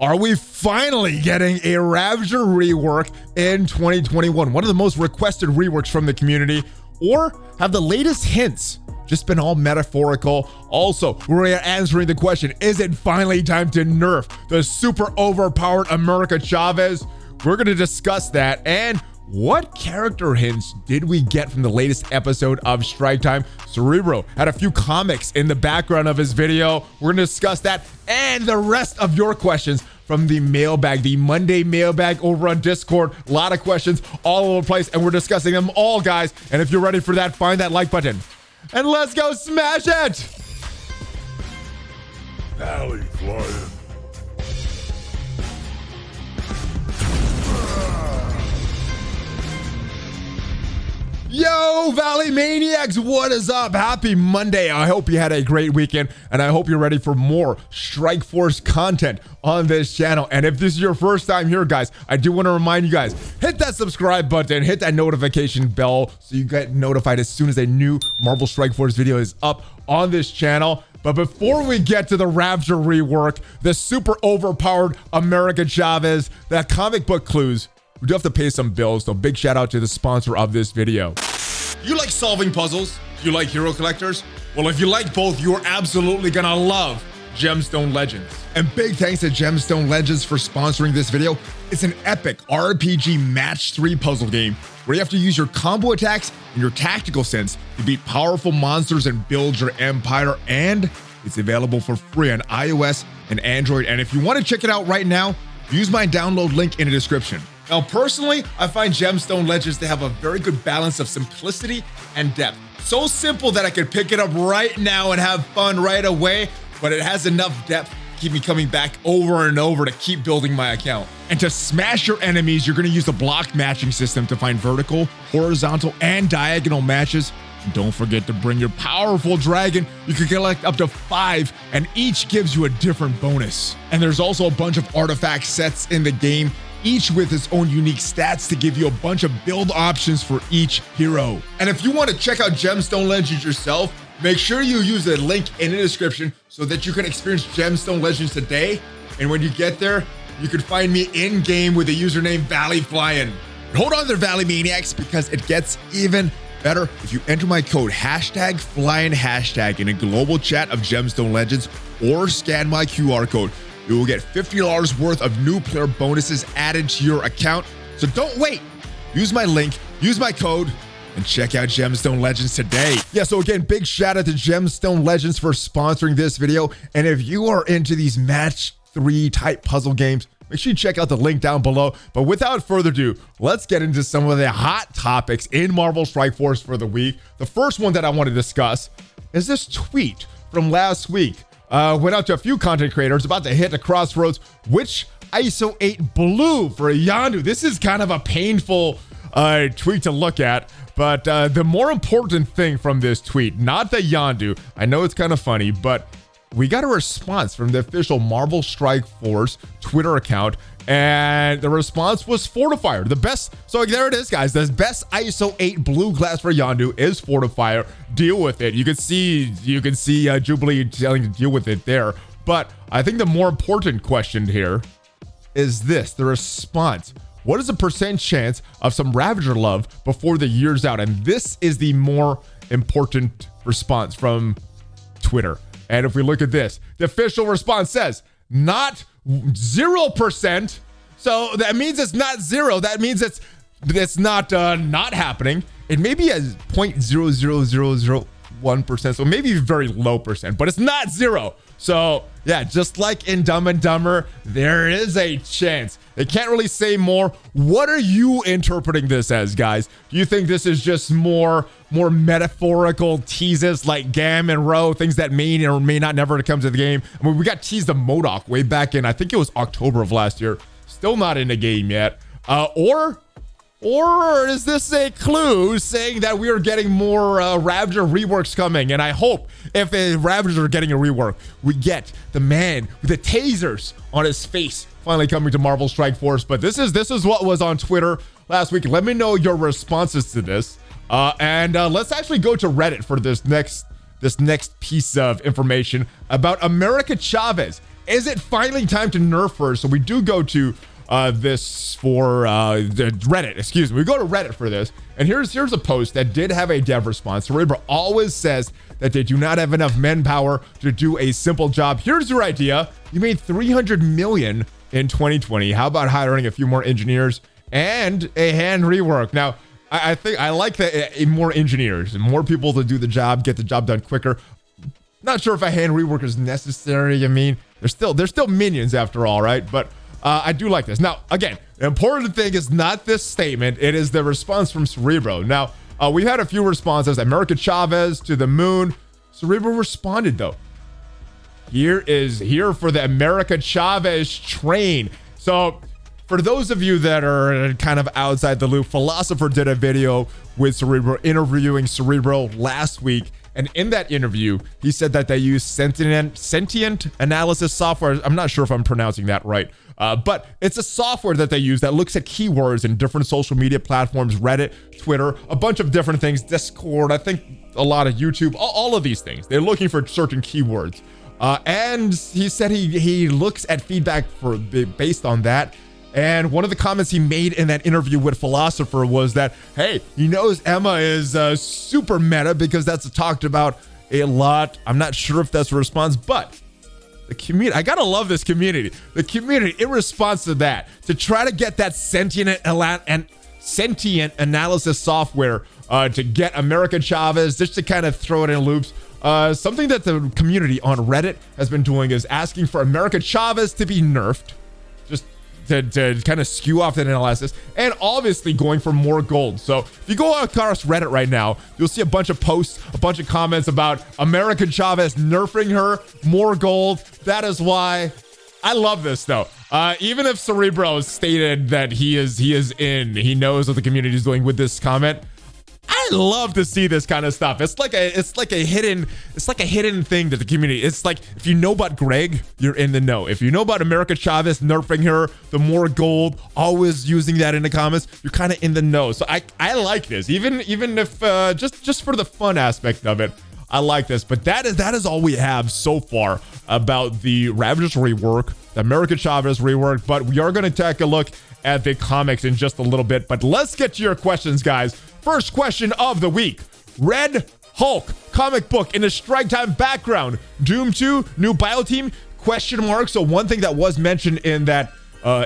Are we finally getting a Ravager rework in 2021? One of the most requested reworks from the community. Or have the latest hints just been all metaphorical? Also, we're answering the question, is it finally time to nerf the super overpowered America Chavez? We're going to discuss that. And what character hints did we get from the latest episode of Strike Time? Cerebro had a few comics in the background of his video. We're going to discuss that and the rest of your questions from the mailbag, the Monday mailbag over on Discord. A lot of questions all over the place, and we're discussing them all, guys. And if you're ready for that, find that like button. And let's go smash it! ValleyFlyin. Yo, Valley Maniacs, what is up? Happy Monday. I hope you had a great weekend, and I hope you're ready for more Strike Force content on this channel. And if this is your first time here, guys, I do want to remind you guys, hit that subscribe button, hit that notification bell so you get notified as soon as a new Marvel Strike Force video is up on this channel. But before we get to the Ravager rework, the super overpowered America Chavez, the comic book clues, we do have to pay some bills, so big shout out to the sponsor of this video. You like solving puzzles? You like hero collectors? Well, if you like both, you're absolutely gonna love Gemstone Legends. And big thanks to Gemstone Legends for sponsoring this video. It's an epic RPG match 3 puzzle game where you have to use your combo attacks and your tactical sense to beat powerful monsters and build your empire. And it's available for free on iOS and Android. And if you want to check it out right now, use my download link in the description. Now, personally, I find Gemstone Legends to have a very good balance of simplicity and depth. So simple that I could pick it up right now and have fun right away, but it has enough depth to keep me coming back over and over to keep building my account. And to smash your enemies, you're gonna use the block matching system to find vertical, horizontal, and diagonal matches. And don't forget to bring your powerful dragon. You can collect up to 5, and each gives you a different bonus. And there's also a bunch of artifact sets in the game, each with its own unique stats to give you a bunch of build options for each hero. And if you want to check out Gemstone Legends yourself, make sure you use the link in the description so that you can experience Gemstone Legends today. And when you get there, you can find me in game with the username ValleyFlyin. Hold on there, Valley Maniacs, because it gets even better if you enter my code #Flyin# in a global chat of Gemstone Legends or scan my QR code. You will get $50 worth of new player bonuses added to your account. So don't wait. Use my link, use my code, and check out Gemstone Legends today. Yeah, so again, big shout out to Gemstone Legends for sponsoring this video. And if you are into these match 3 type puzzle games, make sure you check out the link down below. But without further ado, let's get into some of the hot topics in Marvel Strike Force for the week. The first one that I want to discuss is this tweet from last week. Went out to a few content creators about to hit the crossroads. Which ISO 8 blue for Yondu? This is kind of a painful tweet to look at. But the more important thing from this tweet, not the Yondu, I know it's kind of funny, but we got a response from the official Marvel Strike Force Twitter account, and the response was Fortifier. The best, so there it is, guys. The best ISO 8 blue glass for Yondu is Fortifier. Deal with it. You can see Jubilee telling you to deal with it there. But I think the more important question here is this, the response. What is the % chance of some Ravager love before the year's out? And this is the more important response from Twitter. And if we look at this, the official response says not 0%. So that means it's not 0. That means it's not happening. It may be as 0.00001%. So maybe very low percent, but it's not 0. So yeah, just like in Dumb and Dumber, there is a chance. They can't really say more. What are you interpreting this as, guys? Do you think this is just more metaphorical teases like Gam and Ro, things that may or may not never come to the game? I mean, we got teased of MODOK way back in, I think it was October of last year. Still not in the game yet. Or is this a clue saying that we are getting more Ravager reworks coming? And I hope if a Ravager are getting a rework, we get the man with the tasers on his face finally coming to Marvel Strike Force. But this is what was on Twitter last week. Let me know your responses to this. And let's actually go to Reddit for this next piece of information about America Chavez, Is it finally time to nerf her? So we do go to this for the Reddit, excuse me. We go to Reddit for this, and here's a post that did have a dev response. Cerebro always says that they do not have enough manpower to do a simple job. Here's your idea. You made 300 million in 2020. How about hiring a few more engineers and a hand rework? Now, I think I like that more engineers and more people to do the job, get the job done quicker. Not sure if a hand rework is necessary. I mean, they're still minions after all, right? But I do like this. Now, again, the important thing is not this statement. It is the response from Cerebro. Now, we had a few responses. America Chavez to the moon. Cerebro responded, though. Here for the America Chavez train. So, for those of you that are kind of outside the loop, Philosopher did a video with Cerebro, interviewing Cerebro last week. And in that interview, he said that they use sentient analysis software. I'm not sure if I'm pronouncing that right, but it's a software that they use that looks at keywords in different social media platforms, Reddit, Twitter, a bunch of different things, Discord, I think a lot of YouTube, all of these things. They're looking for certain keywords. And he said he looks at feedback based on that. And one of the comments he made in that interview with Philosopher was that, hey, he knows Emma is super meta because that's talked about a lot. I'm not sure if that's a response, but the community, I gotta love this community. The community, in response to that, to try to get that sentient analysis software to get America Chavez, just to kind of throw it in loops. Something that the community on Reddit has been doing is asking for America Chavez to be nerfed. Just to kind of skew off that analysis, and obviously going for more gold. So if you go across Reddit right now, you'll see a bunch of posts, a bunch of comments about America Chavez nerfing her, more gold. That is why I love this, though. Even if Cerebro stated that he knows what the community is doing with this comment, I love to see this kind of stuff. It's like a hidden thing that the community. It's like if you know about Greg, you're in the know. If you know about America Chavez nerfing her, the more gold, always using that in the comments, you're kind of in the know. So I like this, even if just for the fun aspect of it, I like this. But that is all we have so far about the Ravager's rework, the America Chavez rework. But we are going to take a look at the comics in just a little bit. But let's get to your questions, guys. First question of the week. Red Hulk comic book in the Strike Time background. Doom 2, new bio team, question mark. So one thing that was mentioned in that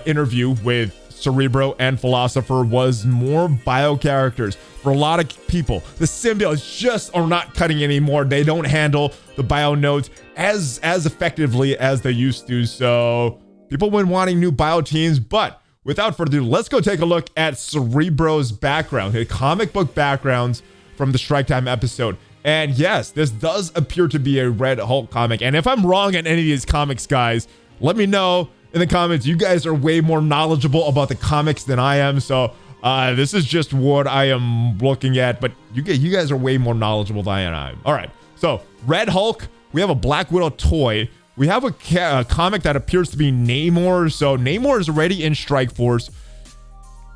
interview with Cerebro and Philosopher was more bio characters. For a lot of people, the symbiotes just are not cutting anymore. They don't handle the bio nodes as effectively as they used to. So people have been wanting new bio teams, but without further ado, let's go take a look at Cerebro's background, his comic book backgrounds from the Strike Time episode. And yes, this does appear to be a Red Hulk comic. And if I'm wrong on any of these comics, guys, let me know in the comments. You guys are way more knowledgeable about the comics than I am. So this is just what I am looking at. But you guys are way more knowledgeable than I am. All right, so Red Hulk, we have a Black Widow toy. We have a comic that appears to be Namor. So Namor is already in Strike Force.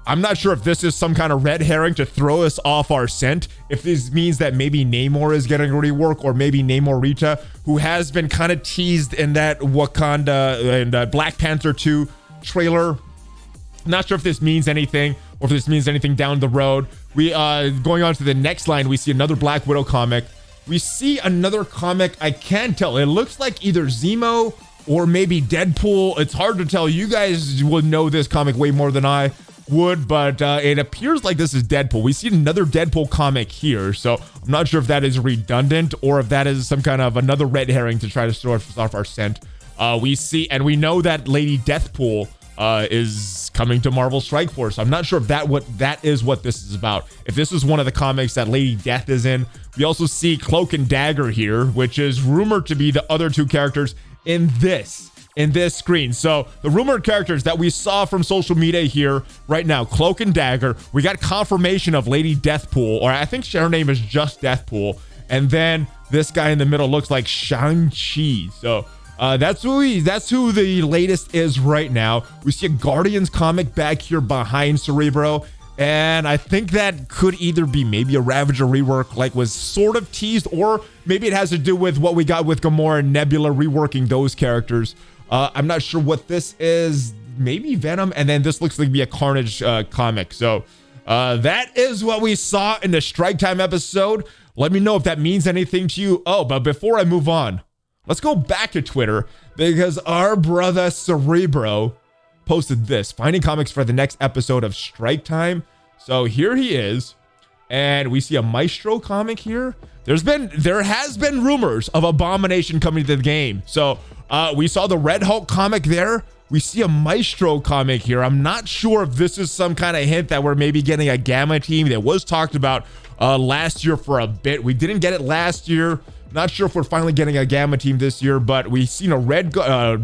I'm not sure if this is some kind of red herring to throw us off our scent. If this means that maybe Namor is getting a rework, or maybe Namor Rita, who has been kind of teased in that Wakanda and Black Panther 2 trailer. Not sure if this means anything, or if this means anything down the road. We going on to the next line, we see another Black Widow comic. We see another comic. I can't tell. It looks like either Zemo or maybe Deadpool. It's hard to tell. You guys would know this comic way more than I would, but it appears like this is Deadpool. We see another Deadpool comic here, so I'm not sure if that is redundant or if that is some kind of another red herring to try to throw us off our scent. We see, and we know that Lady Deathpool is coming to Marvel Strike Force. I'm not sure if that is what this is about. If this is one of the comics that Lady Death is in. We also see Cloak and Dagger here, which is rumored to be the other two characters in this screen. So the rumored characters that we saw from social media here right now, Cloak and Dagger. We got confirmation of Lady Deathpool, or I think her name is just Deathpool. And then this guy in the middle looks like Shang-Chi. So that's who the latest is right now. We see a Guardians comic back here behind Cerebro. And I think that could either be maybe a Ravager rework like was sort of teased, or maybe it has to do with what we got with Gamora and Nebula reworking those characters. I'm not sure what this is. Maybe Venom, and then this looks like to be a Carnage comic. So that is what we saw in the Strike Time episode. Let me know if that means anything to you. Oh, but before I move on, let's go back to Twitter, because our brother Cerebro posted this, finding comics for the next episode of Strike Time. So here he is, and we see a Maestro comic here. There has been rumors of Abomination coming to the game. So we saw the Red Hulk comic there. We see a Maestro comic here. I'm not sure if this is some kind of hint that we're maybe getting a Gamma team that was talked about last year for a bit. We didn't get it last year. Not sure if we're finally getting a Gamma team this year, but we've seen a Red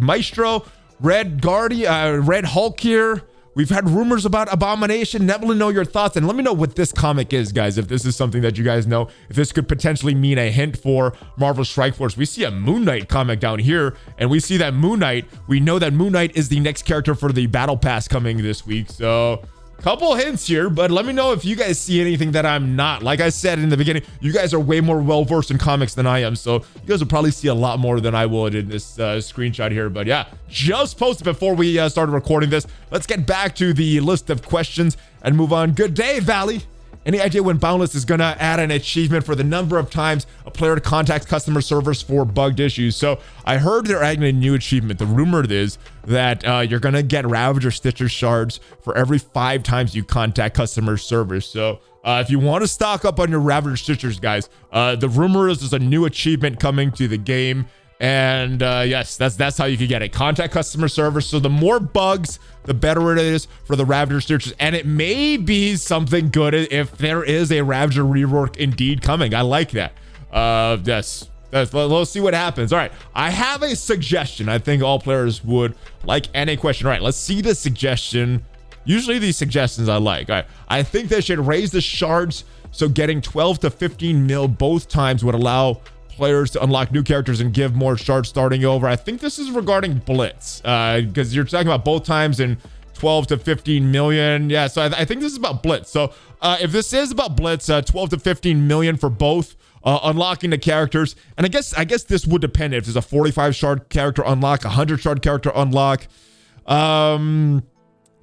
Maestro, Red Guardian, Red Hulk here. We've had rumors about Abomination. Let me know your thoughts, and let me know what this comic is, guys, if this is something that you guys know, if this could potentially mean a hint for Marvel Strike Force. We see a Moon Knight comic down here, and we see that Moon Knight, we know that Moon Knight is the next character for the Battle Pass coming this week. So couple hints here, but let me know if you guys see anything that I'm not. Like I said in the beginning, you guys are way more well-versed in comics than I am, so you guys will probably see a lot more than I would in this screenshot here. But yeah, just posted before we started recording this. Let's get back to the list of questions and move on. Good day, Valley. Any idea when Boundless is gonna add an achievement for the number of times a player contacts customer service for bugged issues? So I heard they're adding a new achievement. The rumor is that you're gonna get Ravager Stitcher shards for every 5 times you contact customer service. So if you want to stock up on your Ravager Stitchers, guys, the rumor is there's a new achievement coming to the game. And yes, that's how you can get it. Contact customer service. So the more bugs, the better it is for the Ravager Stitchers. And it may be something good if there is a Ravager rework indeed coming. I like that. Yes. Let's see what happens. All right. I have a suggestion. I think all players would like any question. All right. Let's see the suggestion. Usually these suggestions I like. All right. I think they should raise the shards. So getting 12 to 15 mil both times would allow players to unlock new characters and give more shards starting over. I think this is regarding Blitz, because you're talking about both times in 12 to 15 million. Yeah, so I think this is about Blitz. So if this is about Blitz, 12 to 15 million for both, unlocking the characters. And I guess this would depend if there's a 45 shard character unlock, 100 shard character unlock,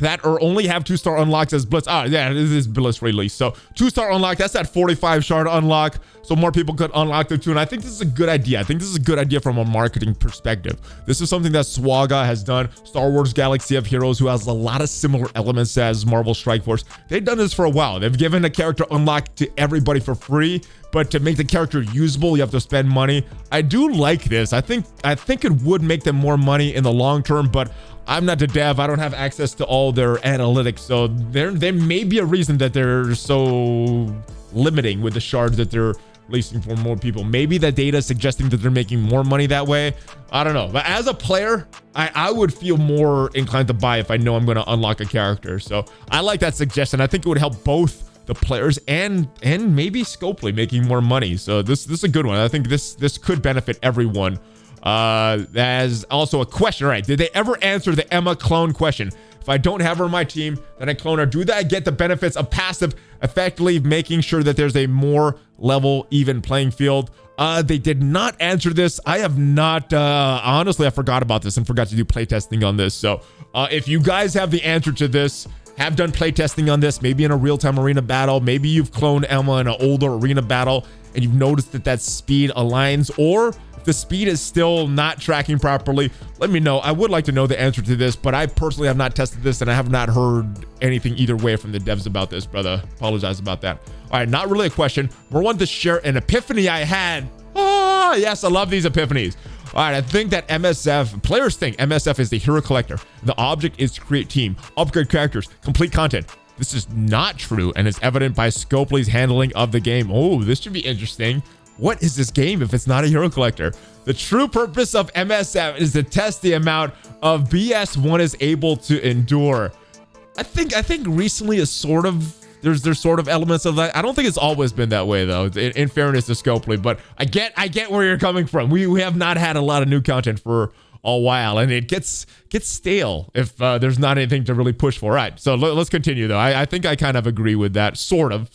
that or only have 2-star unlocks as Blitz. Yeah, this is Blitz release. So 2-star unlock, that's that 45 shard unlock. So more people could unlock them too. And I think this is a good idea. I think this is a good idea from a marketing perspective. This is something that Swaga has done. Star Wars Galaxy of Heroes, who has a lot of similar elements as Marvel Strike Force. They've done this for a while. They've given a character unlock to everybody for free, but to make the character usable, you have to spend money. I do like this. I think it would make them more money in the long term, but I'm not the dev. I don't have access to all their analytics. So there may be a reason that they're so limiting with the shards that they're releasing for more people. Maybe the data is suggesting that they're making more money that way. I don't know. But as a player, I would feel more inclined to buy if I know I'm going to unlock a character. So I like that suggestion. I think it would help both the players and maybe Scopely making more money. So this is a good one. I think this could benefit everyone. As also a question, right? Did they ever answer the Emma clone question? If I don't have her on my team, then I clone her. Do I get the benefits of passive, effectively making sure that there's a more level, even playing field? They did not answer this. I have not, honestly, I forgot about this and forgot to do playtesting on this. So if you guys have the answer to this, have done playtesting on this, maybe in a real-time arena battle, maybe you've cloned Emma in an older arena battle and you've noticed that speed aligns, or if the speed is still not tracking properly, let me know. I would like to know the answer to this, but I personally have not tested this and I have not heard anything either way from the devs about this, brother. Apologize about that. All right, not really a question. More one to share an epiphany I had. Oh, yes, I love these epiphanies. All right, I think that players think MSF is the hero collector. The object is to create team, upgrade characters, complete content. This is not true and is evident by Scopely's handling of the game. Oh, this should be interesting. What is this game if it's not a hero collector? The true purpose of MSF is to test the amount of BS one is able to endure. I think recently is sort of, there's sort of elements of that. I don't think it's always been that way though, in fairness to Scopely, but I get where you're coming from. We have not had a lot of new content for a while, and it gets stale if there's not anything to really push for. All right, so let's continue though. I think I kind of agree with that, sort of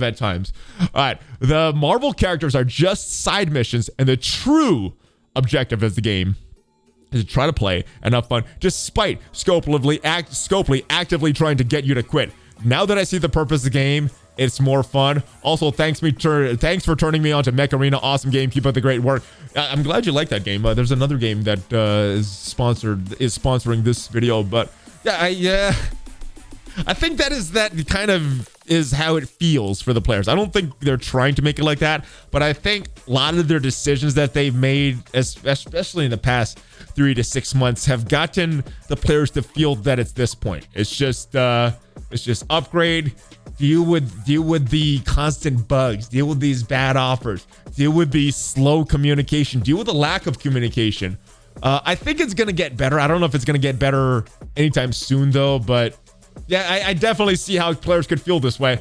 at times. All right, the Marvel characters are just side missions, and the true objective is the game. is to try to play and have fun, despite Scopely actively trying to get you to quit. Now that I see the purpose of the game, it's more fun. Also, thanks for turning me on to Mech Arena. Awesome game. Keep up the great work. I'm glad you like that game. There's another game that is sponsoring this video, but yeah, I think that kind of is how it feels for the players. I don't think they're trying to make it like that, but I think a lot of their decisions that they've made, especially in the past 3 to 6 months, have gotten the players to feel that it's this point. It's just upgrade, deal with the constant bugs, deal with these bad offers, deal with the slow communication, deal with the lack of communication. I think it's gonna get better. I don't know if it's gonna get better anytime soon though, but yeah, I definitely see how players could feel this way.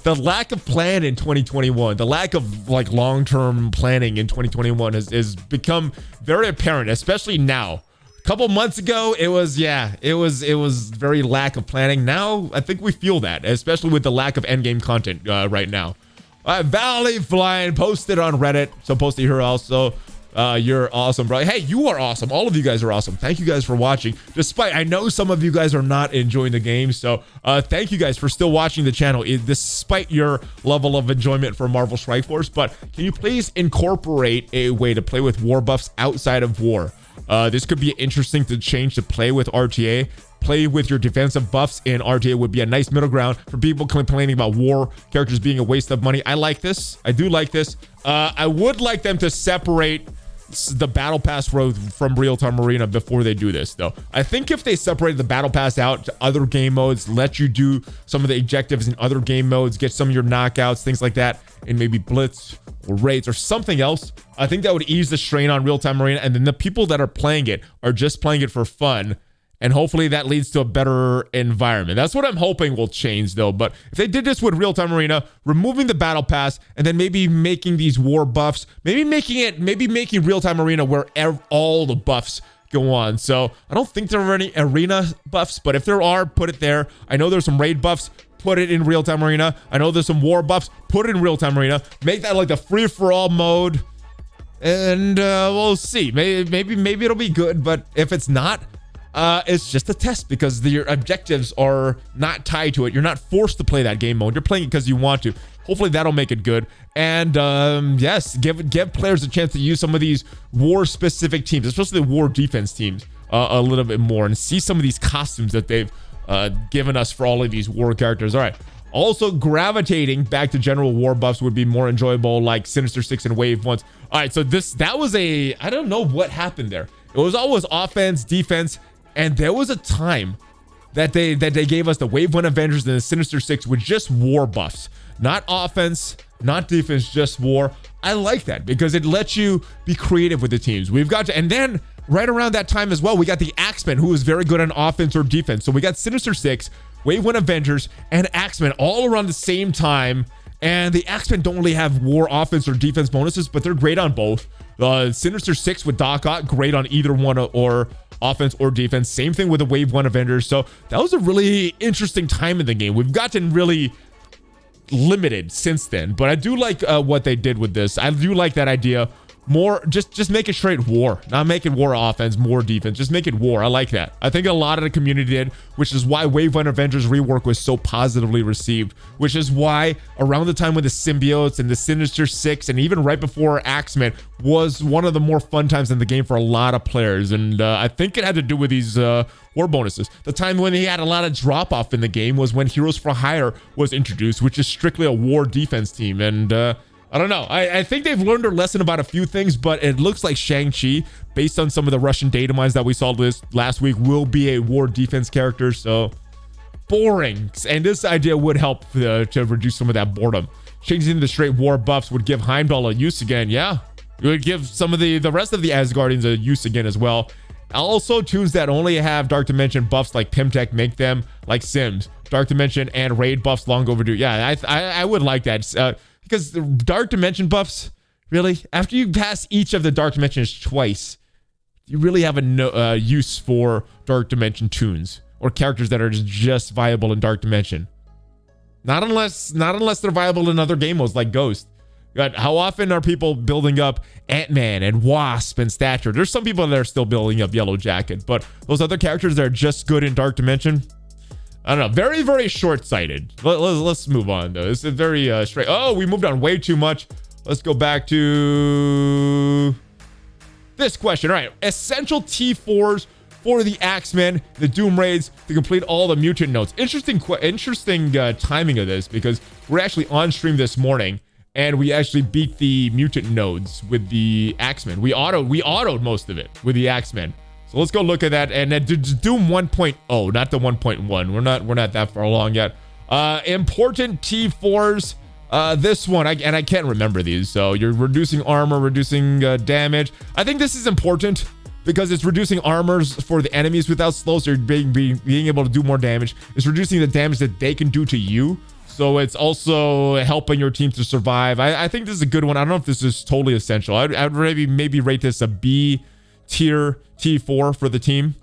The lack of plan in 2021, the lack of like long-term planning in 2021 has become very apparent, especially now. A couple months ago, it was very lack of planning. Now, I think we feel that, especially with the lack of endgame content right now. ValleyFlyin posted on Reddit, so posted here also. You're awesome, bro. Hey, you are awesome. All of you guys are awesome. Thank you guys for watching. Despite, I know some of you guys are not enjoying the game, so thank you guys for still watching the channel, despite your level of enjoyment for Marvel Strike Force. But can you please incorporate a way to play with war buffs outside of war? This could be interesting to change to play with RTA. Play with your defensive buffs in RTA would be a nice middle ground for people complaining about war characters being a waste of money. I like this. I do like this. I would like them to separate the battle pass road from real-time arena before they do this though. I think if they separated the battle pass out to other game modes, let you do some of the objectives in other game modes, get some of your knockouts, things like that, and maybe blitz or raids or something else, I think that would ease the strain on real-time arena. And then the people that are playing it are just playing it for fun, and hopefully that leads to a better environment. That's what I'm hoping will change though. But if they did this with real-time arena, removing the battle pass, and then maybe making these war buffs, maybe making real-time arena where all the buffs go on. So I don't think there are any arena buffs, but if there are, put it there. I know there's some raid buffs, put it in real-time arena. I know there's some war buffs, put it in real-time arena. Make that like the free-for-all mode, and we'll see. Maybe it'll be good, but if it's not, it's just a test because your objectives are not tied to it. You're not forced to play that game mode. You're playing it because you want to. Hopefully that'll make it good. And yes, give players a chance to use some of these war-specific teams, especially the war defense teams, a little bit more, and see some of these costumes that they've given us for all of these war characters. All right. Also, gravitating back to general war buffs would be more enjoyable, like Sinister Six and Wave ones. All right, so that was I don't know what happened there. It was always offense, defense. And there was a time that they gave us the Wave 1 Avengers and the Sinister Six with just war buffs. Not offense, not defense, just war. I like that because it lets you be creative with the teams. And then right around that time as well, we got the Axemen, who is very good on offense or defense. So we got Sinister Six, Wave 1 Avengers, and Axemen all around the same time. And the Axemen don't really have war offense or defense bonuses, but they're great on both. Sinister Six with Doc Ock, great on either one or offense or defense. Same thing with the Wave 1 Avengers. So that was a really interesting time in the game. We've gotten really limited since then, but I do like what they did with this. I do like that idea. More, just make it straight war. Not make it war offense, more defense. Just make it war. I like that. I think a lot of the community did, which is why Wave 1 Avengers Rework was so positively received, which is why around the time when the Symbiotes and the Sinister Six and even right before Axemen was one of the more fun times in the game for a lot of players. And I think it had to do with these war bonuses. The time when he had a lot of drop off in the game was when Heroes for Hire was introduced, which is strictly a war defense team. And I don't know. I think they've learned their lesson about a few things, but it looks like Shang-Chi, based on some of the Russian data mines that we saw last week, will be a war defense character. So boring. And this idea would help to reduce some of that boredom. Changing the straight war buffs would give Heimdall a use again. Yeah. It would give some of the rest of the Asgardians a use again as well. Also, tunes that only have Dark Dimension buffs like Pimtech make them like Sims. Dark Dimension and raid buffs long overdue. Yeah, I would like that. Because the Dark Dimension buffs, really, after you pass each of the Dark Dimensions twice, you really have a use for Dark Dimension tunes or characters that are just viable in Dark Dimension. Not unless they're viable in other game modes like Ghost. How often are people building up Ant-Man and Wasp and Stature? There's some people that are still building up Yellow Jacket, but those other characters that are just good in Dark Dimension, I don't know. Very, very short-sighted. Let's move on, though. It's a very straight. Oh, we moved on way too much. Let's go back to this question. All right. Essential T4s for the Axemen, the Doom Raids, to complete all the mutant nodes. Interesting timing of this, because we're actually on stream this morning, and we actually beat the mutant nodes with the Axemen. We autoed most of it with the Axemen. So let's go look at that. And then Doom 1.0, not the 1.1. We're not that far along yet. Important T4s. This one, I can't remember these. So you're reducing armor, reducing damage. I think this is important because it's reducing armors for the enemies without slow, so you're being able to do more damage. It's reducing the damage that they can do to you. So it's also helping your team to survive. I think this is a good one. I don't know if this is totally essential. I'd maybe rate this a B tier T4 for the team.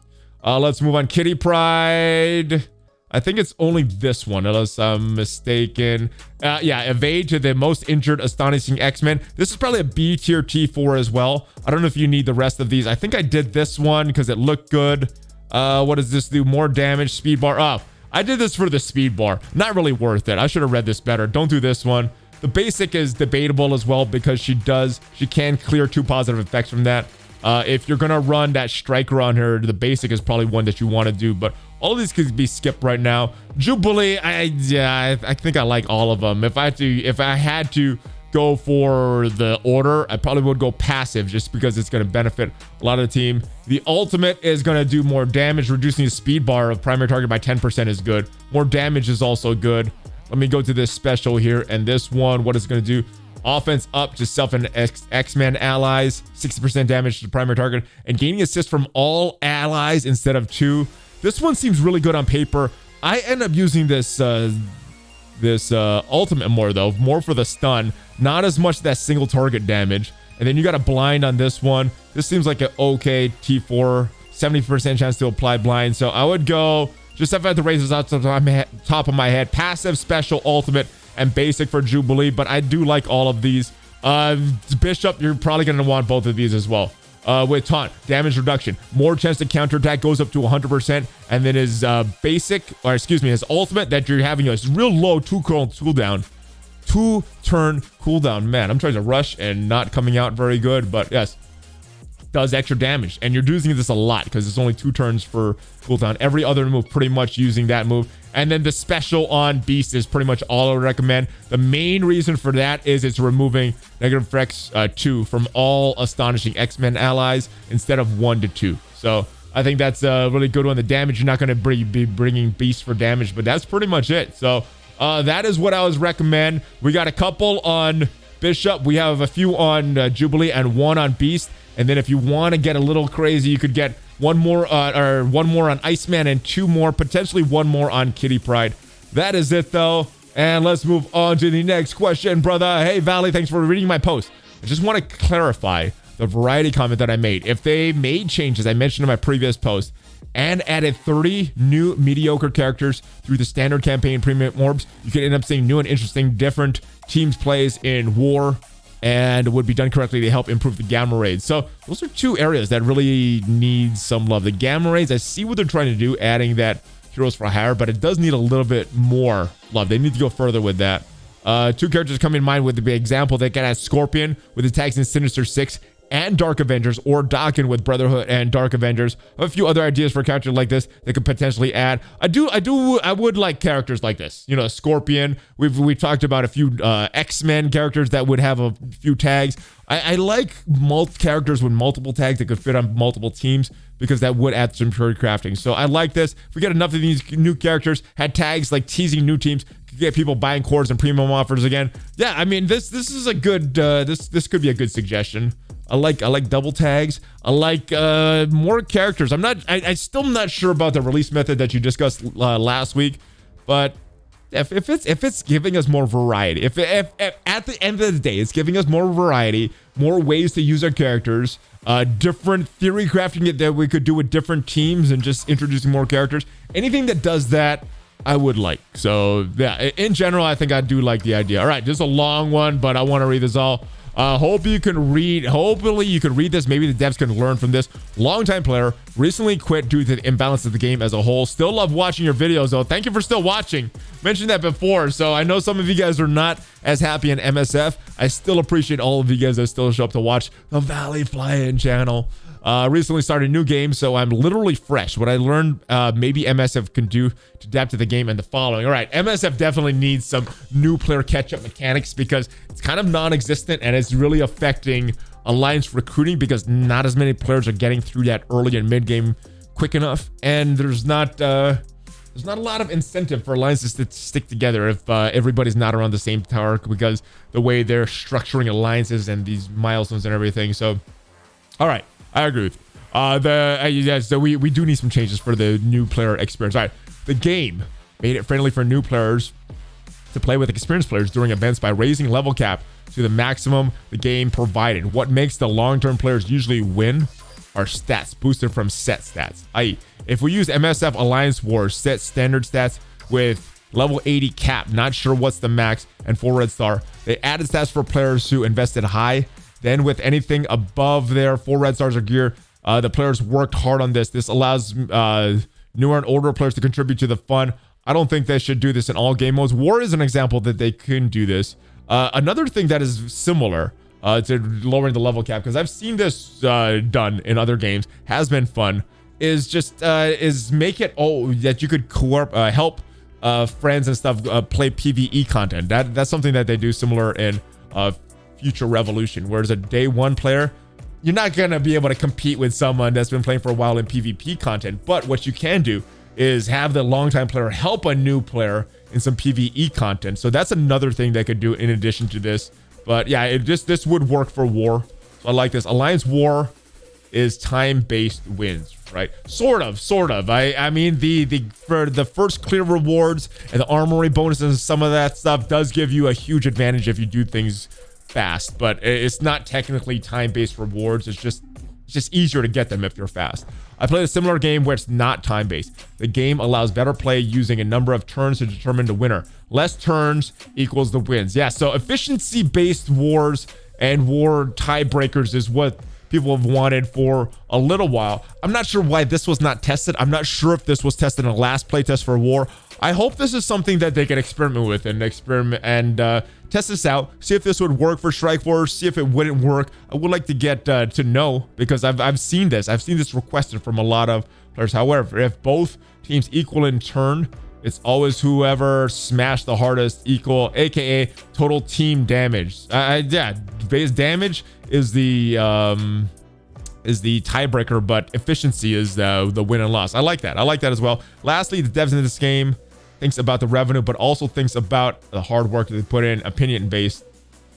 Let's move on. Kitty Pride. I think it's only this one, unless I'm mistaken. Yeah, evade to the most injured astonishing X-Men. This is probably a B tier T4 as well. I don't know if you need the rest of these. I think I did this one because it looked good. What does this do? More damage, speed bar. Oh, I did this for the speed bar. Not really worth it. I should have read this better. Don't do this one. The basic is debatable as well because she can clear 2 positive effects from that. If you're gonna run that striker on her, the basic is probably one that you want to do, but all of these could be skipped right now. Jubilee, I think I like all of them. If I had to go for the order, I probably would go passive just because it's going to benefit a lot of the team. The ultimate is going to do more damage. Reducing the speed bar of primary target by 10% is good. More damage is also good. Let me go to this special here, and this one, what it's going to do: offense up to self and X-Men allies, 60% damage to primary target, and gaining assist from all allies instead of 2. This one seems really good on paper. I end up using this ultimate more, though, more for the stun, not as much that single target damage. And then you got a blind on this one. This seems like an okay T4, 70% chance to apply blind. So I would go, just if I had to raise this out to the top of my head, passive, special, ultimate, and basic for Jubilee. But I do like all of these. Bishop, you're probably going to want both of these as well. With taunt, damage reduction, more chance to counterattack, goes up to 100%, and then his his ultimate that you're having a real low 2-turn cooldown. Man, I'm trying to rush and not coming out very good, but yes, does extra damage, and you're using this a lot because it's only 2 turns for cooldown. Every other move pretty much using that move. And then the special on Beast is pretty much all I would recommend. The main reason for that is it's removing negative effects 2 from all astonishing X-Men allies instead of 1 to 2. So I think that's a really good one. The damage, you're not going to be bringing Beast for damage, but that's pretty much it. So that is what I would recommend. We got a couple on Bishop. We have a few on Jubilee and 1 on Beast. And then if you want to get a little crazy, you could get 1 more on Iceman and 2 more, potentially 1 more on Kitty Pride. That is it, though. And let's move on to the next question, brother. Hey, Valley, thanks for reading my post. I just want to clarify the variety comment that I made. If they made changes I mentioned in my previous post and added 30 new mediocre characters through the standard campaign premium orbs, you could end up seeing new and interesting different teams plays in war, and would be done correctly to help improve the gamma raids. So those are 2 areas that really need some love. The gamma raids, I see what they're trying to do, adding that heroes for hire, but it does need a little bit more love. They need to go further with that. 2 characters come in mind with the example. They can add Scorpion with attacks in Sinister 6 and Dark Avengers, or Dakin with Brotherhood and Dark Avengers. A few other ideas for characters like this they could potentially add. I would like characters like this. You know, Scorpion. We've talked about a few X-Men characters that would have a few tags. I like characters with multiple tags that could fit on multiple teams, because that would add some pure crafting. So I like this. If we get enough of these new characters, had tags like teasing new teams, could get people buying cores and premium offers again. Yeah, I mean, this is a good, this could be a good suggestion. I like double tags. I like more characters. I still not sure about the release method that you discussed last week, but if it's giving us more variety, if at the end of the day it's giving us more variety, more ways to use our characters, different theory crafting that we could do with different teams, and just introducing more characters, anything that does that, I would like. So yeah, in general, I think I do like the idea. All right, this is a long one, but I want to read this all. Hopefully you can read this. Maybe the devs can learn from this. Longtime player, recently quit due to the imbalance of the game as a whole. Still love watching your videos though. Thank you for still watching. Mentioned that before, so I know some of you guys are not as happy in MSF. I still appreciate all of you guys that still show up to watch the ValleyFlyin channel. Recently started a new game, so I'm literally fresh. What I learned, maybe MSF can do to adapt to the game and the following. All right, MSF definitely needs some new player catch-up mechanics because it's kind of non-existent and it's really affecting alliance recruiting because not as many players are getting through that early and mid-game quick enough, and there's not a lot of incentive for alliances to stick together if everybody's not around the same tower because the way they're structuring alliances and these milestones and everything. So, all right. I agree with you. So we do need some changes for the new player experience. All right, the game made it friendly for new players to play with experienced players during events by raising level cap to the maximum the game provided. What makes the long-term players usually win are stats boosted from set stats. I.e., if we use MSF Alliance Wars set standard stats with level 80 cap, not sure what's the max, and 4 red star, they added stats for players who invested high. Then with anything above their 4 red stars or gear, the players worked hard on this. This allows newer and older players to contribute to the fun. I don't think they should do this in all game modes. War is an example that they can do this. Another thing that is similar to lowering the level cap, because I've seen this done in other games, has been fun, is just make it that you could help friends and stuff play PvE content. That's something that they do similar in Future Revolution, whereas a day one player, you're not gonna be able to compete with someone that's been playing for a while in PvP content. But what you can do is have the longtime player help a new player in some PvE content. So that's another thing they could do in addition to this. But yeah, this would work for War. So I like this. Alliance War is time-based wins, right? Sort of. I mean, for the first clear rewards and the armory bonuses and some of that stuff does give you a huge advantage if you do things fast, but it's not technically time-based rewards. It's just easier to get them if you're fast. I played a similar game where it's not time-based. The game allows better play using a number of turns to determine the winner. Less turns equals the wins. Yeah, so efficiency-based wars and war tiebreakers is what people have wanted for a little while. I'm not sure why this was not tested. I'm not sure if this was tested in the last playtest for War. I hope this is something that they can experiment with and test this out, see if this would work for Strike Force, see if it wouldn't work. I would like to get to know, because I've seen this requested from a lot of players. However, if both teams equal in turn, it's always whoever smashed the hardest equal, aka total team damage. Yeah, base damage is the tiebreaker, but efficiency is the win and loss. I like that as well. Lastly, the devs in this game thinks about the revenue, but also thinks about the hard work that they put in, opinion based.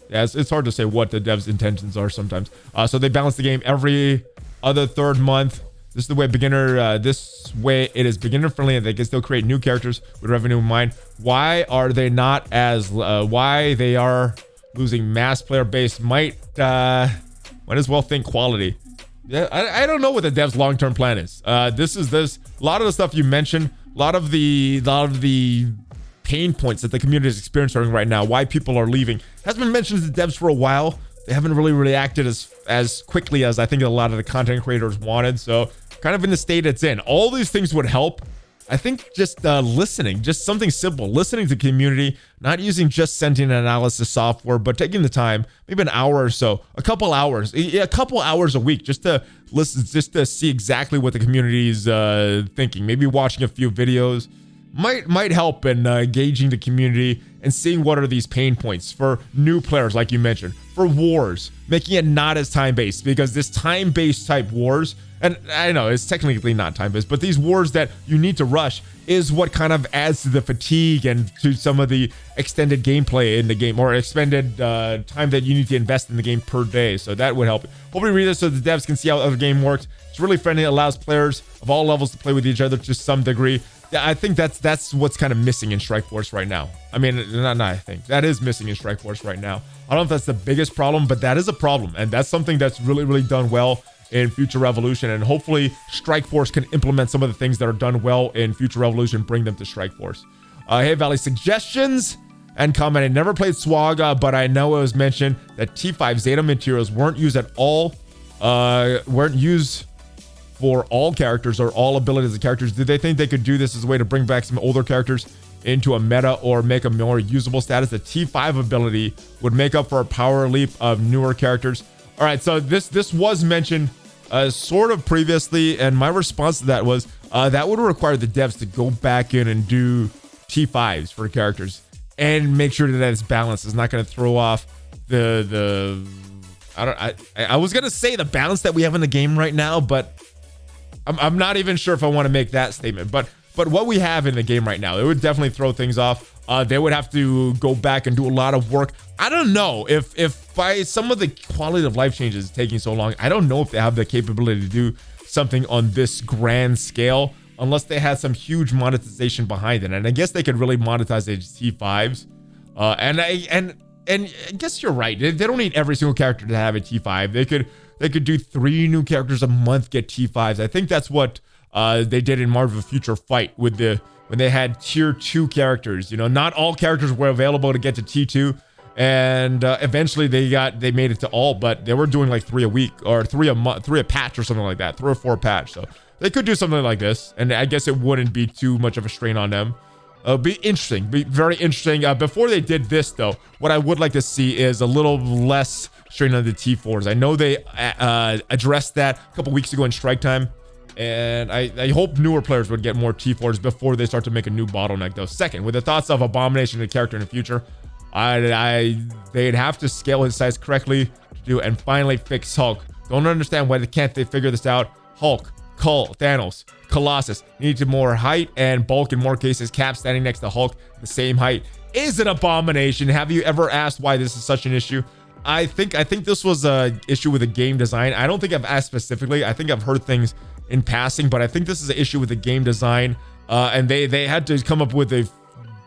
Yeah, it's hard to say what the devs' intentions are sometimes. So they balance the game every other third month. This is the way this way it is beginner friendly, and they can still create new characters with revenue in mind. Why are they not as why they are losing mass player base? Might as well think quality. Yeah, I don't know what the devs' long-term plan is. This a lot of the stuff you mentioned, a lot of the pain points that the community is experiencing right now, why people are leaving, has been mentioned to the devs for a while. They haven't really reacted as quickly as I think a lot of the content creators wanted. So kind of in the state it's in. All these things would help. I think just listening, just something simple, listening to the community, not using just sentient analysis software, but taking the time, maybe an hour or so, a couple hours a week, just to listen, just to see exactly what the community is thinking. Maybe watching a few videos might help in gauging the community and seeing what are these pain points for new players, like you mentioned, for wars, making it not as time-based, because this time-based type wars, and I know it's technically not time-based, but these wars that you need to rush is what kind of adds to the fatigue and to some of the extended gameplay in the game, or extended time that you need to invest in the game per day. So that would help. Hopefully read this so the devs can see how the game works. It's really friendly. It allows players of all levels to play with each other to some degree. Yeah, I think that's what's kind of missing in Strike Force right now. I mean, I think that is missing in Strike Force right now. I don't know if that's the biggest problem, but that is a problem, and that's something that's really, really done well in Future Revolution, and hopefully Strike Force can implement some of the things that are done well in Future Revolution, bring them to Strike Force. Hey Valley, suggestions and comment. I never played Swaga, but I know it was mentioned that T5 Zeta materials weren't used at all, weren't used for all characters or all abilities of characters. Did they think they could do this as a way to bring back some older characters into a meta or make a more usable status? The T5 ability would make up for a power leap of newer characters. All right, so this was mentioned sort of previously, and my response to that was that would require the devs to go back in and do T5s for characters and make sure that it's balanced. It's not going to throw off the I was going to say the balance that we have in the game right now, but I'm not even sure if I want to make that statement. But what we have in the game right now, it would definitely throw things off. They would have to go back and do a lot of work. I don't know if by some of the quality of life changes taking so long, I don't know if they have the capability to do something on this grand scale unless they had some huge monetization behind it. And I guess they could really monetize the T5s. And I guess you're right. They don't need every single character to have a T5. They could do 3 new characters a month, get T5s. I think that's what they did in Marvel Future Fight with when they had tier 2 characters. You know, not all characters were available to get to T2, and eventually they made it to all, but they were doing like 3 a week or 3 a month, 3 a patch or something like that, 3 or 4 a patch. So they could do something like this, and I guess it wouldn't be too much of a strain on them. Be interesting, be very interesting. Before they did this though, what I would like to see is a little less strain on the T4s. I know they addressed that a couple weeks ago in Strike Time, and I hope newer players would get more T4s before they start to make a new bottleneck though. Second, with the thoughts of Abomination, the character in the future, they'd have to scale his size correctly to do, and finally fix Hulk. Don't understand why can't they figure this out. Hulk, Cull, Thanos, Colossus needed more height and bulk in more cases. Cap standing next to Hulk, the same height, is an abomination. Have you ever asked why this is such an issue? I think this was a issue with the game design. I don't think I've asked specifically. I think I've heard things in passing, but I think this is an issue with the game design. And they had to come up with a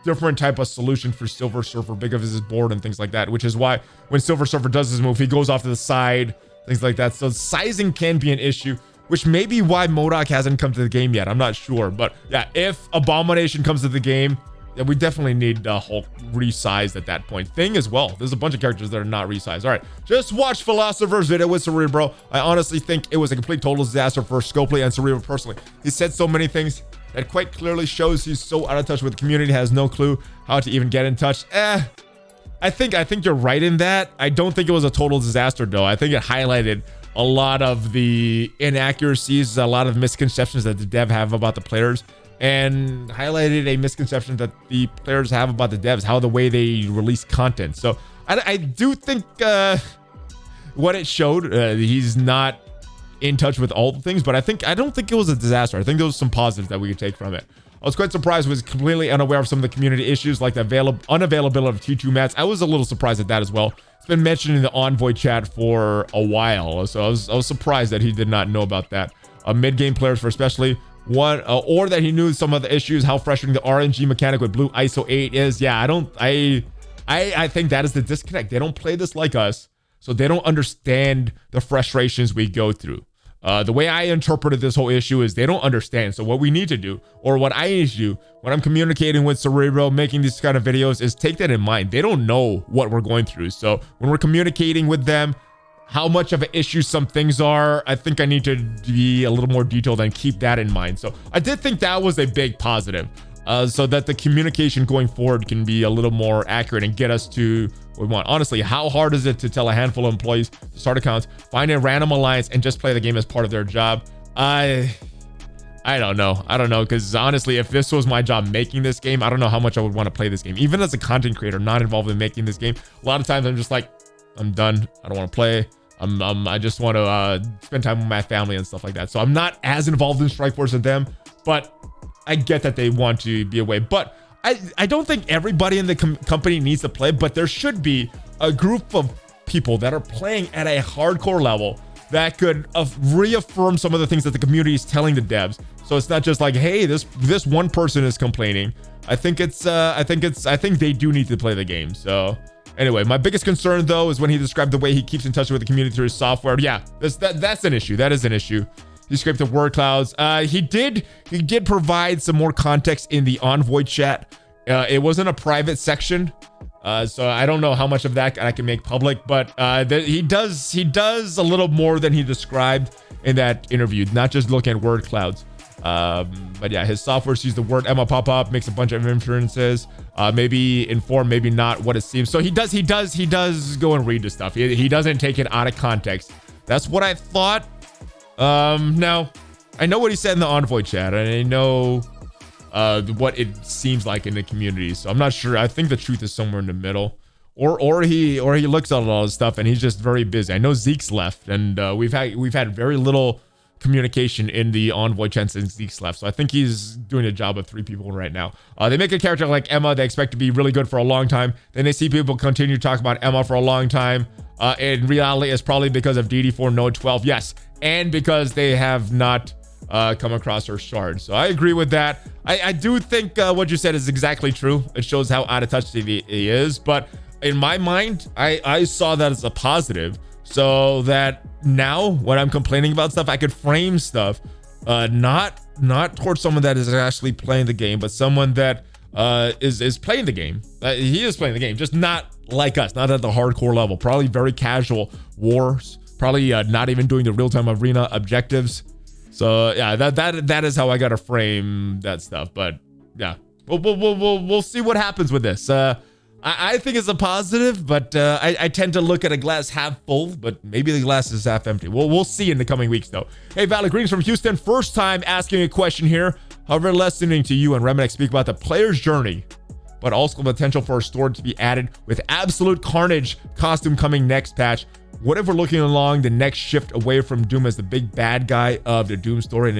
different type of solution for Silver Surfer because of his board and things like that, which is why when Silver Surfer does his move, he goes off to the side, things like that. So sizing can be an issue, which may be why MODOK hasn't come to the game yet. I'm not sure, but yeah, if Abomination comes to the game, yeah, we definitely need Hulk resized at that point. Thing as well. There's a bunch of characters that are not resized. All right, just watch Philosopher's video with Cerebro. I honestly think it was a complete total disaster for Scopely and Cerebro personally. He said so many things that quite clearly shows he's so out of touch with the community, has no clue how to even get in touch. I think you're right in that. I don't think it was a total disaster though. I think it highlighted a lot of the inaccuracies, a lot of misconceptions that the dev have about the players, and highlighted a misconception that the players have about the devs, how the way they release content. So I do think what it showed, he's not in touch with all the things, but I don't think it was a disaster. I think there was some positives that we could take from it. I was quite surprised, was completely unaware of some of the community issues like the unavailability of T2 mats. I was a little surprised at that as well. It's been mentioned in the Envoy chat for a while, so I was surprised that he did not know about that. Mid-game players for especially one, or that he knew some of the issues, how frustrating the RNG mechanic with Blue ISO 8 is. Yeah, I think that is the disconnect. They don't play this like us, so they don't understand the frustrations we go through. The way I interpreted this whole issue is they don't understand. So what we need to do, or what I need to do when I'm communicating with Cerebro, making these kind of videos, is take that in mind. They don't know what we're going through. So when we're communicating with them, how much of an issue some things are, I think I need to be a little more detailed and keep that in mind. So I did think that was a big positive, so that the communication going forward can be a little more accurate and get us to what we want. Honestly, how hard is it to tell a handful of employees to start accounts, find a random alliance, and just play the game as part of their job? I don't know. I don't know, because honestly, if this was my job making this game, I don't know how much I would want to play this game. Even as a content creator, not involved in making this game, a lot of times I'm just like, I'm done. I don't want to play. I just want to spend time with my family and stuff like that. So I'm not as involved in Strike Force as them, but I get that they want to be away. But I don't think everybody in the company needs to play, but there should be a group of people that are playing at a hardcore level that could reaffirm some of the things that the community is telling the devs. So it's not just like, hey, this one person is complaining. I think they do need to play the game. So Anyway, my biggest concern though is when he described the way he keeps in touch with the community through his software. Yeah, that's an issue. That is an issue. He scraped the word clouds. He did provide some more context in the Envoy chat. It wasn't a private section, so I don't know how much of that I can make public, but he does a little more than he described in that interview, not just looking at word clouds. But yeah, his software sees the word Emma pop up, makes a bunch of inferences, maybe inform, maybe not what it seems. So he does go and read the stuff. He doesn't take it out of context. That's what I thought. Now I know what he said in the Envoy chat, and I know what it seems like in the community. So I'm not sure. I think the truth is somewhere in the middle, or he looks at all this stuff and he's just very busy. I know Zeke's left, and we've had very little communication in the Envoy chat since Zeke's left. So I think he's doing a job of 3 people right now. They make a character like Emma they expect to be really good for a long time. Then they see people continue to talk about Emma for a long time. In reality, it's probably because of DD4 Node 12. Yes, and because they have not come across her shard. So I agree with that. I do think what you said is exactly true. It shows how out of touch he is. But in my mind, I saw that as a positive. So that now when I'm complaining about stuff, I could frame stuff not towards someone that is actually playing the game, but someone that is playing the game. He is playing the game, just not like us, not at the hardcore level. Probably very casual wars. Probably not even doing the real-time arena objectives. So yeah, that is how I gotta frame that stuff. But yeah, we'll see what happens with this. I think it's a positive, but I tend to look at a glass half full, but maybe the glass is half empty. We'll see in the coming weeks, though. Hey, Valley, greetings from Houston. First time asking a question here. However, listening to you and Reminick speak about the player's journey, but also the potential for a story to be added with Absolute Carnage costume coming next patch. What if we're looking along the next shift away from Doom as the big bad guy of the Doom story, and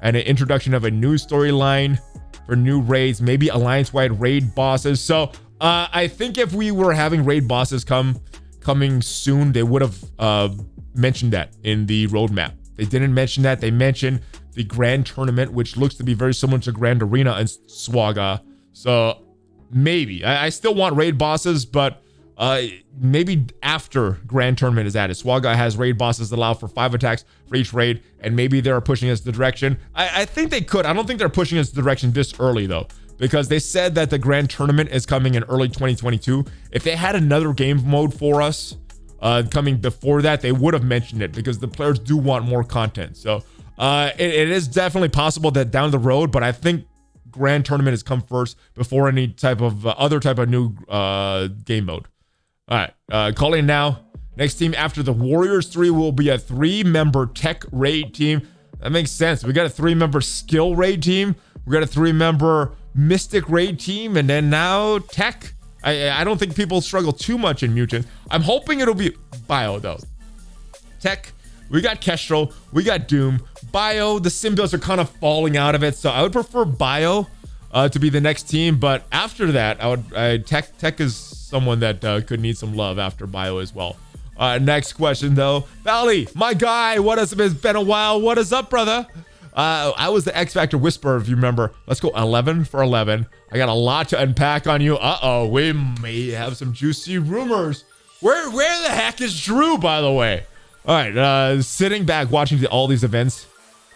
an introduction of a new storyline for new raids, maybe alliance-wide raid bosses? So I think if we were having raid bosses coming soon, they would have mentioned that in the roadmap. They didn't mention that. They mentioned the Grand Tournament, which looks to be very similar to Grand Arena and Swaga. So maybe. I still want raid bosses, but maybe after Grand Tournament is added. Swaga has raid bosses that allow for 5 attacks for each raid, and maybe they're pushing us the direction. I think they could. I don't think they're pushing us the direction this early, though, because they said that the Grand Tournament is coming in early 2022. If they had another game mode for us coming before that, they would have mentioned it, because the players do want more content. So it is definitely possible that down the road, but I think Grand Tournament has come first before any type of other type of new game mode. All right, calling now. Next team after the Warriors 3 will be a 3-member tech raid team. That makes sense. We got a 3-member skill raid team. We got a 3-member mystic raid team, and then now tech. I don't think people struggle too much in Mutant. I'm hoping it'll be Bio, though. Tech, we got Kestrel, we got Doom. Bio, the symbiotes are kind of falling out of it, so I would prefer Bio to be the next team. But after that, Tech is someone that could need some love after Bio as well. Next question, though. Valley, my guy, what is it? It's been a while. What is up, brother? I was the X Factor Whisperer, if you remember. Let's go 11 for 11. I got a lot to unpack on you. Uh-oh, we may have some juicy rumors. Where the heck is Drew, by the way? All right, sitting back, watching all these events,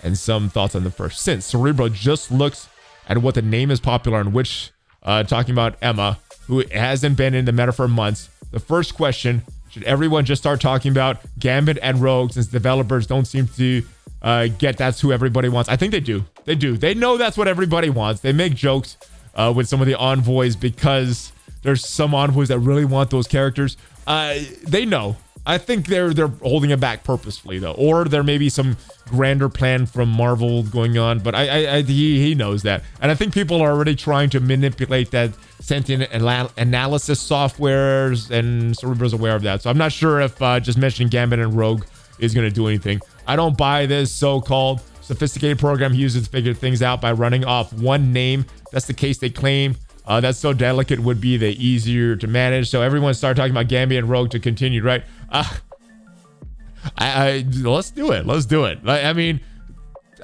and some thoughts on the first. Since Cerebro just looks at what the name is popular on, which, talking about Emma, who hasn't been in the meta for months, the first question, should everyone just start talking about Gambit and Rogue, since developers don't seem to get that's who everybody wants? I think they do. They do. They know that's what everybody wants. They make jokes with some of the envoys because there's some envoys that really want those characters. They know. I think they're holding it back purposefully, though, or there may be some grander plan from Marvel going on. But he knows that, and I think people are already trying to manipulate that sentient analysis softwares, and Cerebro's aware of that. So I'm not sure if just mentioning Gambit and Rogue is going to do anything. I don't buy this so-called sophisticated program he uses to figure things out by running off one name. That's the case they claim. That's so delicate, would be the easier to manage. So everyone start talking about Gambit and Rogue to continue, right? Let's do it. Let's do it. I mean,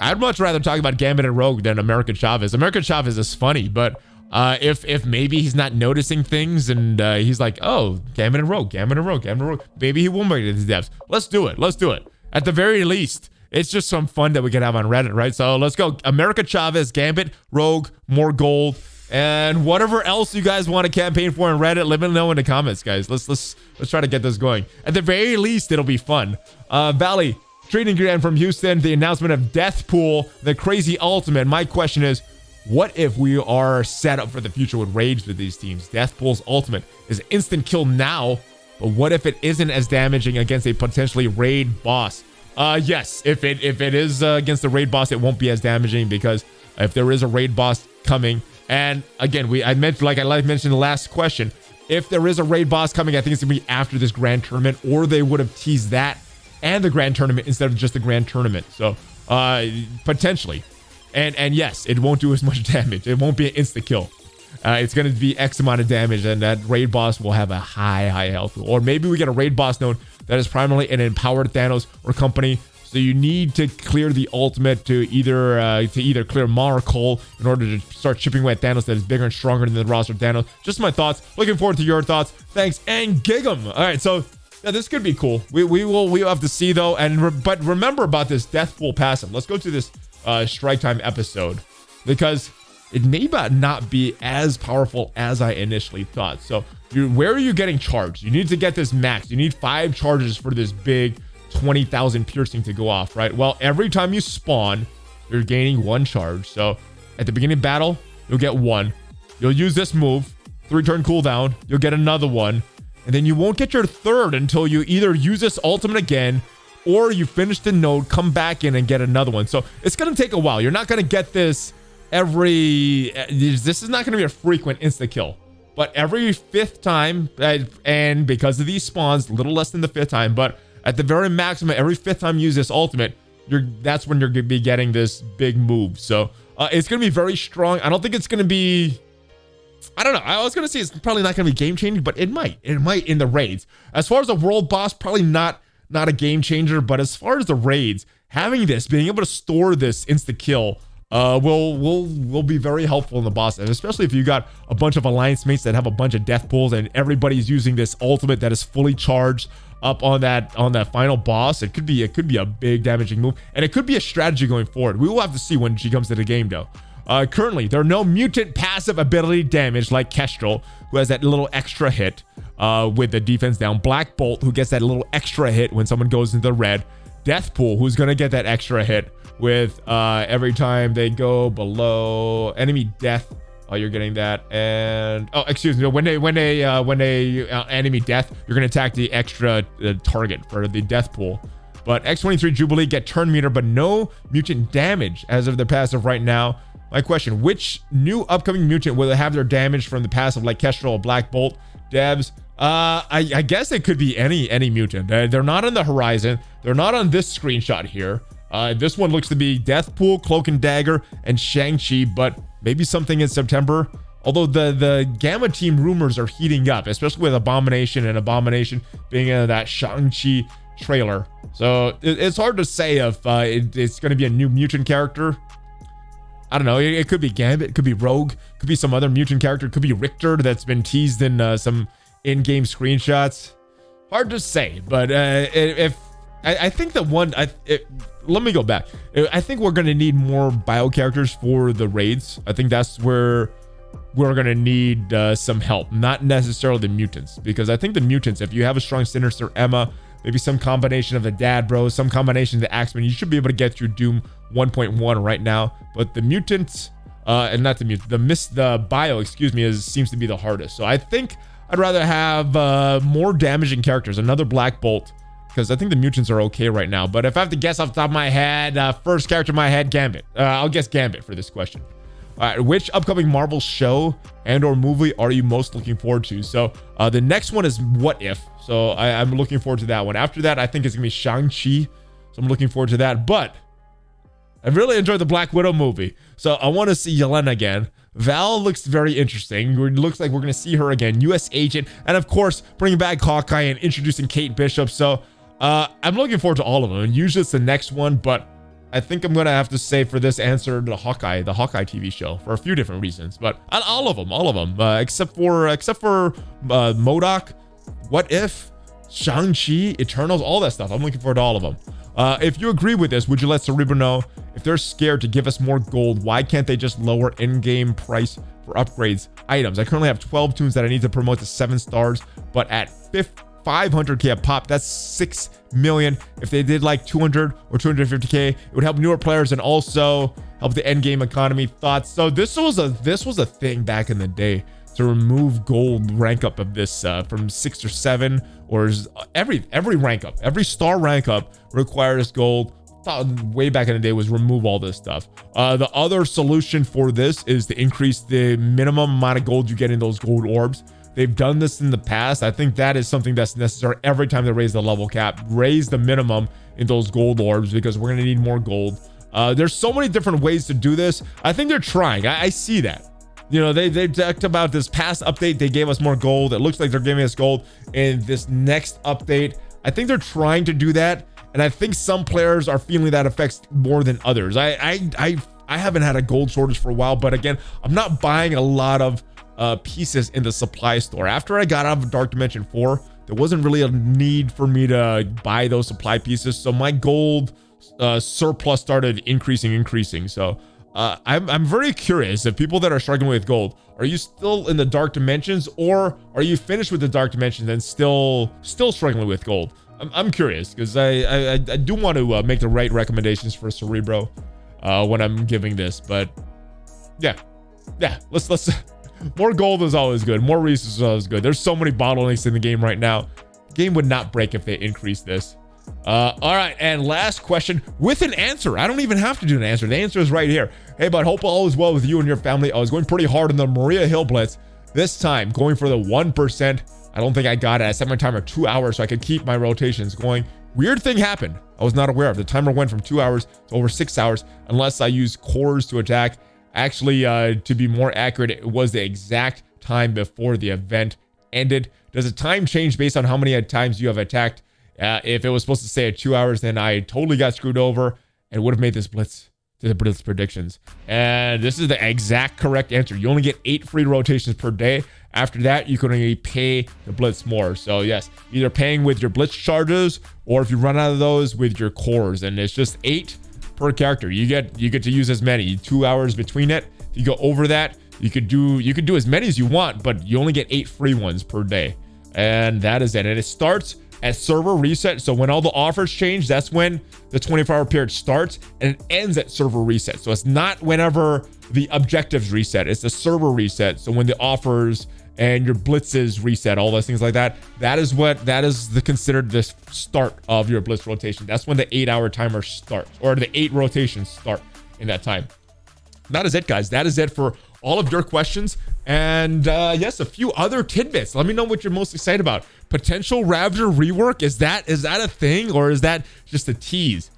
I'd much rather talk about Gambit and Rogue than American Chavez. American Chavez is funny, but If maybe he's not noticing things and he's like, oh, Gambit and Rogue, Gambit and Rogue, Gambit and Rogue. Maybe he won't make it into depths. Let's do it. Let's do it. At the very least, it's just some fun that we can have on Reddit, right? So let's go. America Chavez, Gambit, Rogue, more gold, and whatever else you guys want to campaign for on Reddit. Let me know in the comments, guys. Let's try to get this going. At the very least, it'll be fun. Valley Trading Grand from Houston. The announcement of Deathpool, the crazy ultimate. My question is, what if we are set up for the future with raids with these teams? Deathpool's ultimate is instant kill now, but what if it isn't as damaging against a potentially raid boss? Yes, if it is against the raid boss, it won't be as damaging, because if there is a raid boss coming, and again, I mentioned in the last question, if there is a raid boss coming, I think it's gonna be after this grand tournament, or they would have teased that and the grand tournament instead of just the grand tournament. So potentially. And yes, it won't do as much damage. It won't be an insta kill. It's going to be X amount of damage, and that raid boss will have a high health. Or maybe we get a raid boss node that is primarily an empowered Thanos or company. So you need to clear the ultimate to either clear Ma or Cole in order to start chipping away at Thanos that is bigger and stronger than the roster of Thanos. Just my thoughts. Looking forward to your thoughts. Thanks and gig 'em. All right, so yeah, this could be cool. We will have to see though. But remember about this Deathpool passive. Let's go to this Strike Time episode, because it may not be as powerful as I initially thought. So where are you getting charged? You need to get this max. You need 5 charges for this big 20,000 piercing to go off, right? Well, every time you spawn, you're gaining 1 charge. So at the beginning of battle, you'll get 1. You'll use this move, 3-turn cooldown, you'll get another 1, and then you won't get your 3rd until you either use this ultimate again, or you finish the node, come back in and get another one. So it's going to take a while. You're not going to get this this is not going to be a frequent insta kill, but every 5th time, and because of these spawns, a little less than the 5th time, but at the very maximum, every 5th time you use this ultimate, that's when you're going to be getting this big move. So it's going to be very strong. I don't think it's going to be, I don't know. I was going to say it's probably not going to be game changing, but it might in the raids. As far as a world boss, probably not a game changer, but as far as the raids, having this, being able to store this insta kill will be very helpful in the boss, and especially if you got a bunch of alliance mates that have a bunch of death pools and everybody's using this ultimate that is fully charged up on that final boss. It could be a big damaging move, and it could be a strategy going forward. We will have to see when she comes to the game though. Currently, there are no mutant passive ability damage like Kestrel, who has that little extra hit with the defense down. Black Bolt, who gets that little extra hit when someone goes into the red. Deathpool, who's going to get that extra hit with every time they go below enemy death. Oh, you're getting that. And oh, excuse me. When they enemy death, you're going to attack the extra target for the Deathpool. But X23 Jubilee get turn meter, but no mutant damage as of their passive right now. My question, which new upcoming mutant will have their damage from the passive like Kestrel or Black Bolt? Devs, I guess it could be any mutant. They're not on the horizon. They're not on this screenshot here. This one looks to be Deathpool, Cloak and Dagger, and Shang-Chi, but maybe something in September. Although the Gamma Team rumors are heating up, especially with Abomination and Abomination being in that Shang-Chi trailer. So it's hard to say if it's going to be a new mutant character. I don't know. It could be Gambit, it could be Rogue, it could be some other mutant character, it could be Richter that's been teased in some in-game screenshots. Hard to say, but I think the one, let me go back. I think we're going to need more bio characters for the raids. I think that's where we're going to need some help, not necessarily the mutants, because I think the mutants, if you have a strong Sinister Emma, maybe some combination of the Dad Bros, some combination of the Axemen, you should be able to get through Doom 1.1 right now. But the mutants, and not the mutant, the bio, excuse me, seems to be the hardest. So I think I'd rather have more damaging characters, another Black Bolt, because I think the mutants are okay right now. But if I have to guess off the top of my head, first character in my head, Gambit. I'll guess Gambit for this question. All right, which upcoming Marvel show and or movie are you most looking forward to? So the next one is What If. So I'm looking forward to that one. After that, I think it's going to be Shang-Chi. So I'm looking forward to that. But I really enjoyed the Black Widow movie. So I want to see Yelena again. Val looks very interesting. It looks like we're going to see her again. U.S. Agent. And of course, bringing back Hawkeye and introducing Kate Bishop. So I'm looking forward to all of them. And usually it's the next one, but I think I'm gonna have to say for this answer the Hawkeye TV show for a few different reasons, but all of them, except for MODOK, What If, Shang-Chi, Eternals, all that stuff. I'm looking forward to all of them. If you agree with this, would you let Cerebro know if they're scared to give us more gold? Why can't they just lower in-game price for upgrades items? I currently have 12 tunes that I need to promote to 7 stars, but at 500k a pop, that's 6 million. If they did like 200 or 250k, it would help newer players and also help the end game economy. Thoughts? So this was a thing back in the day to remove gold rank up of this from 6 or 7, or every rank up, every star rank up requires gold. Thought way back in the day was remove all this stuff. The other solution for this is to increase the minimum amount of gold you get in those gold orbs. They've done this in the past. I think that is something that's necessary every time they raise the level cap. Raise the minimum in those gold orbs because we're gonna need more gold. There's so many different ways to do this. I think they're trying. I see that. You know, they talked about this past update. They gave us more gold. It looks like they're giving us gold in this next update. I think they're trying to do that. And I think some players are feeling that affects more than others. I haven't had a gold shortage for a while, but again, I'm not buying a lot of pieces in the supply store. After I got out of Dark Dimension 4, there wasn't really a need for me to buy those supply pieces. So my gold surplus started increasing. So I'm very curious if people that are struggling with gold, are you still in the Dark Dimensions, or are you finished with the Dark Dimensions and still struggling with gold? I'm curious because I do want to make the right recommendations for Cerebro when I'm giving this, but yeah, let's more gold is always good. More resources is always good. There's so many bottlenecks in the game right now. The game would not break if they increased this. All right, and last question with an answer. I don't even have to do an answer. The answer is right here. Hey, bud, hope all is well with you and your family. I was going pretty hard on the Maria Hill Blitz. This time, going for the 1%. I don't think I got it. I set my timer 2 hours so I could keep my rotations going. Weird thing happened. I was not aware of. The timer went from 2 hours to over 6 hours unless I use cores to attack. Actually, to be more accurate, it was the exact time before the event ended. Does the time change based on how many times you have attacked? If it was supposed to say at 2 hours, then I totally got screwed over and would have made this blitz to the blitz predictions. And this is the exact correct answer. You only get 8 free rotations per day. After that, you can only pay the blitz more. So yes, either paying with your blitz charges, or if you run out of those, with your cores. And it's just 8 per character. You get to use as many. 2 hours between it. If you go over that, you could do as many as you want, but you only get 8 free ones per day. And that is it. And it starts at server reset. So when all the offers change, that's when the 24-hour period starts, and it ends at server reset. So it's not whenever the objectives reset, it's the server reset. So when the offers and your blitzes reset, all those things like that, that is considered the start of your blitz rotation. That's when the 8-hour timer starts, or the 8 rotations start in that time. That is it, guys. That is it for all of your questions. And yes, a few other tidbits. Let me know what you're most excited about. Potential Ravager rework. Is that a thing, or is that just a tease?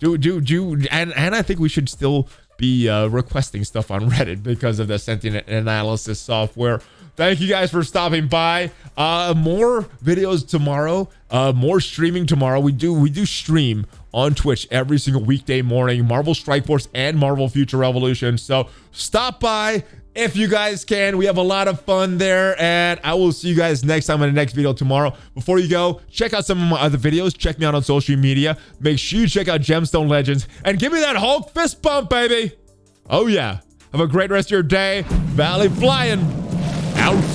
And I think we should still be requesting stuff on Reddit because of the sentient analysis software. Thank you guys for stopping by. More videos tomorrow, more streaming tomorrow. We do stream on Twitch every single weekday morning, Marvel Strike Force and Marvel Future Revolution. So stop by if you guys can. We have a lot of fun there, and I will see you guys next time in the next video tomorrow. Before you go, check out some of my other videos. Check me out on social media. Make sure you check out Gemstone Legends and give me that Hulk fist bump, baby. Oh yeah. Have a great rest of your day. ValleyFlyin out.